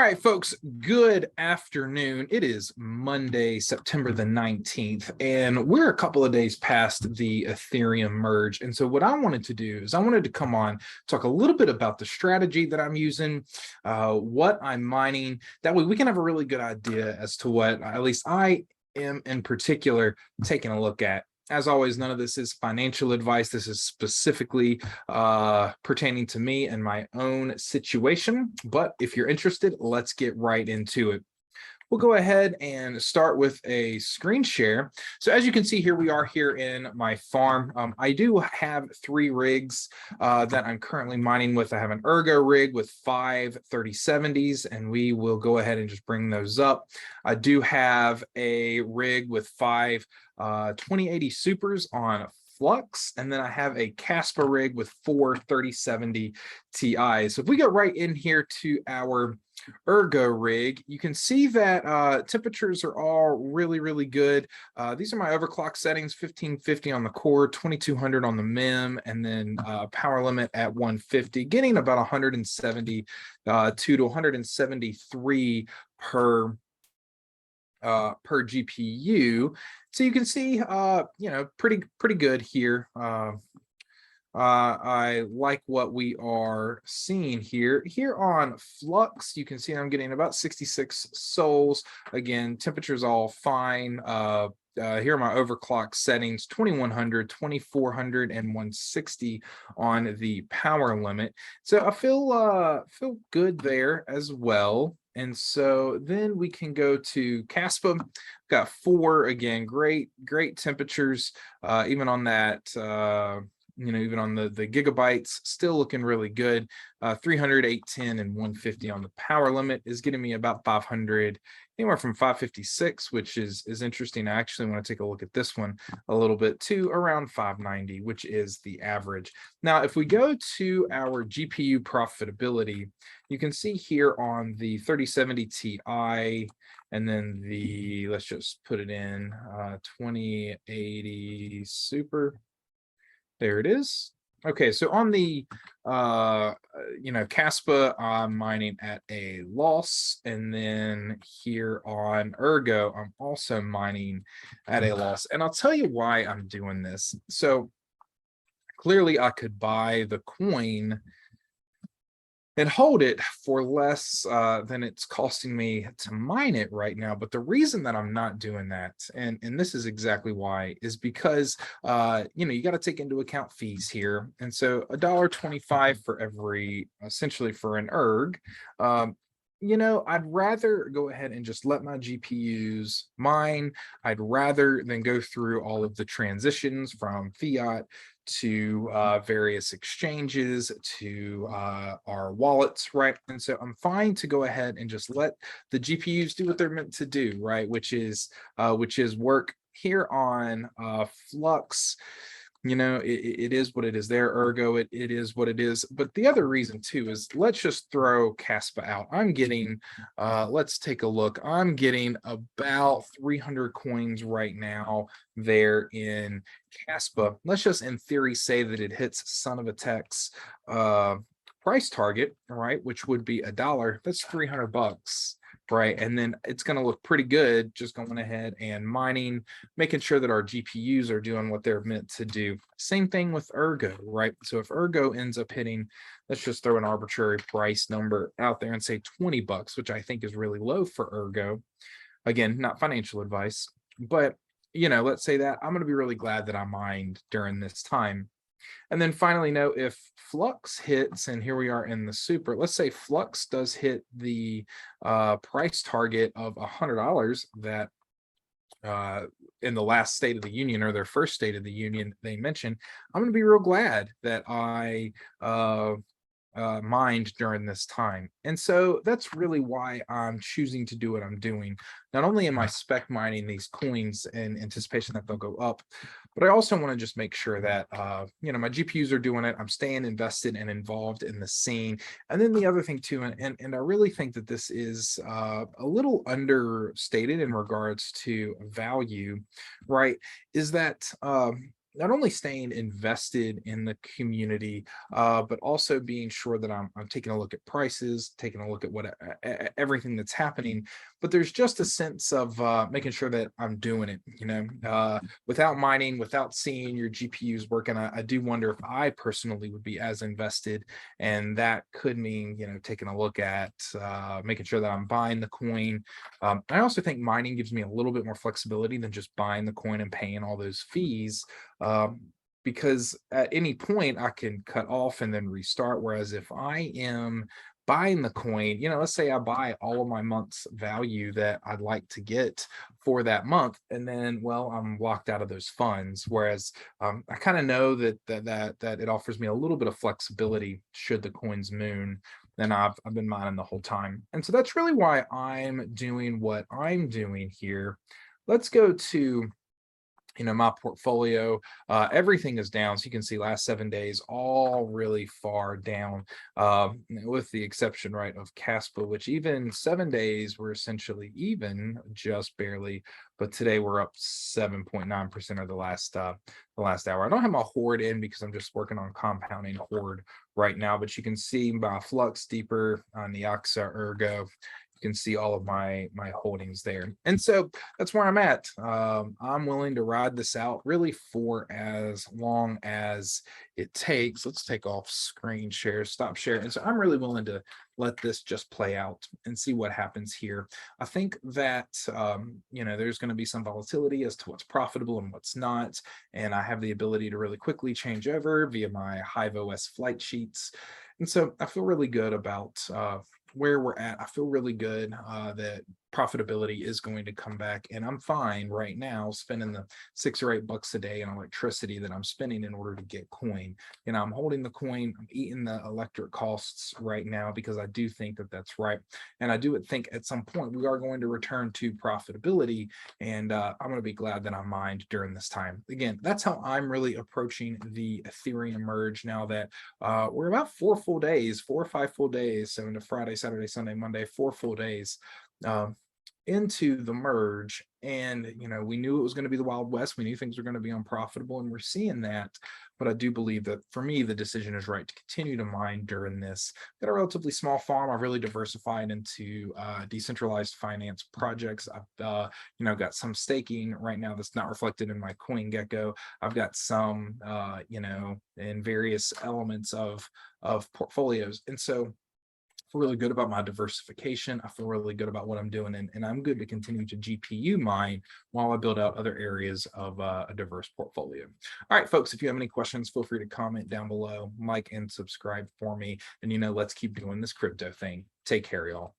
right, folks, good afternoon. It is Monday, September the 19th, and we're a couple of days past the Ethereum merge. And so what I wanted to do is I wanted to come on, talk a little bit about the strategy that I'm using, what I'm mining. That way we can have a really good idea as to what at least I am in particular taking a look at. As always, none of this is financial advice. This is specifically pertaining to me and my own situation. But if you're interested, let's get right into it. We'll go ahead and start with a screen share. So as you can see here, we are here in my farm. I do have 3 rigs that I'm currently mining with. I have an Ergo rig with 5 3070s, and we will go ahead and just bring those up. I do have a rig with 5 2080 Supers on Flux, and then I have a Caspa rig with 4 3070 Ti's. So if we go right in here to our Ergo rig, you can see that temperatures are all really good. These are my overclock settings: 1550 on the core, 2200 on the mem, and then power limit at 150, getting about 172 to 173 per GPU. So you can see, pretty good here. I like what we are seeing here. Here on Flux, you can see I'm getting about 66 sols. Again, temperature's all fine. Here are my overclock settings: 2100, 2400, and 160 on the power limit. So I feel good there as well. And so then we can go to Caspa. Got 4, again, great temperatures, even on that, even on the gigabytes, still looking really good. 300, 810, and 150 on the power limit is getting me about 500, anywhere from 556, which is interesting. I actually want to take a look at this one a little bit, to around 590, which is the average. Now, if we go to our GPU profitability, you can see here on the 3070 Ti, and then the, let's just put it in, 2080 Super. There it is. Okay, so on the Caspa, I'm mining at a loss, and then here on Ergo, I'm also mining at a loss. And I'll tell you why I'm doing this. So clearly I could buy the coin and hold it for less than it's costing me to mine it right now. But the reason that I'm not doing that, and this is exactly why, is because you got to take into account fees here. And so $1.25 for every, essentially for an erg. I'd rather go ahead and just let my GPUs mine. I'd rather than go through all of the transitions from fiat to various exchanges to our wallets, right? And so I'm fine to go ahead and just let the GPUs do what they're meant to do, right? Which is work. Here on Flux, it is what it is. There, Ergo, it is what it is. But the other reason too is, let's just throw Caspa out. I'm getting, let's take a look. I'm getting about 300 coins right now there in Caspa. Let's just in theory say that it hits Son of a Tech's price target, right? Which would be $1. That's $300. Right, and then it's going to look pretty good just going ahead and mining, making sure that our GPUs are doing what they're meant to do. Same thing with Ergo, right? So if Ergo ends up hitting, let's just throw an arbitrary price number out there and say $20, which I think is really low for Ergo. Again, not financial advice, but let's say that, I'm going to be really glad that I mined during this time. And then finally, note, if Flux hits, and here we are in the Super, let's say Flux does hit the price target of $100 that in the last State of the Union, or their first State of the Union they mentioned, I'm going to be real glad that I mined during this time. And so that's really why I'm choosing to do what I'm doing. Not only am I spec mining these coins in anticipation that they'll go up, but I also want to just make sure that my GPUs are doing it. I'm staying invested and involved in the scene. And then the other thing too, and I really think that this is a little understated in regards to value, right, is that not only staying invested in the community, but also being sure that I'm taking a look at prices, taking a look at what everything that's happening. But there's just a sense of making sure that I'm doing it. Without mining, without seeing your GPUs working, I do wonder if I personally would be as invested, and that could mean taking a look at making sure that I'm buying the coin. I also think mining gives me a little bit more flexibility than just buying the coin and paying all those fees, um, because at any point I can cut off and then restart. Whereas if I am buying the coin, let's say I buy all of my month's value that I'd like to get for that month, and then, well, I'm locked out of those funds. Whereas I kind of know that it offers me a little bit of flexibility should the coins moon. And I've been mining the whole time, and so that's really why I'm doing what I'm doing here. Let's go to my portfolio. Everything is down, so you can see last 7 days all really far down, with the exception, right, of Caspa, which even 7 days were essentially even, just barely. But today we're up 7.9% of the last hour. I don't have my hoard in because I'm just working on compounding hoard right now, but you can see by Flux deeper on the Oxa Ergo, you can see all of my holdings there. And so that's where I'm at. I'm willing to ride this out really for as long as it takes. Let's take off screen share, stop share. And so I'm really willing to let this just play out and see what happens here. I think that there's going to be some volatility as to what's profitable and what's not. And I have the ability to really quickly change over via my HiveOS flight sheets. And so I feel really good about where we're at. I feel really good that profitability is going to come back, and I'm fine right now spending the $6 or $8 a day in electricity that I'm spending in order to get coin. I'm holding the coin, I'm eating the electric costs right now because I do think that that's right, and I do think at some point we are going to return to profitability, and I'm going to be glad that I mined during this time. Again, that's how I'm really approaching the Ethereum merge now that we're about 4 or 5 full days, so into Friday, Saturday, Sunday, Monday, 4 full days um, into the merge. And we knew it was going to be the Wild West. We knew things were going to be unprofitable, and we're seeing that. But I do believe that for me, the decision is right to continue to mine during this. Got a relatively small farm. I've really diversified into decentralized finance projects. I've got some staking right now that's not reflected in my CoinGecko. I've got some in various elements of portfolios, and so I feel really good about my diversification. I feel really good about what I'm doing, and I'm good to continue to GPU mine while I build out other areas of a diverse portfolio. All right, folks, if you have any questions, feel free to comment down below, like and subscribe for me. And let's keep doing this crypto thing. Take care, y'all.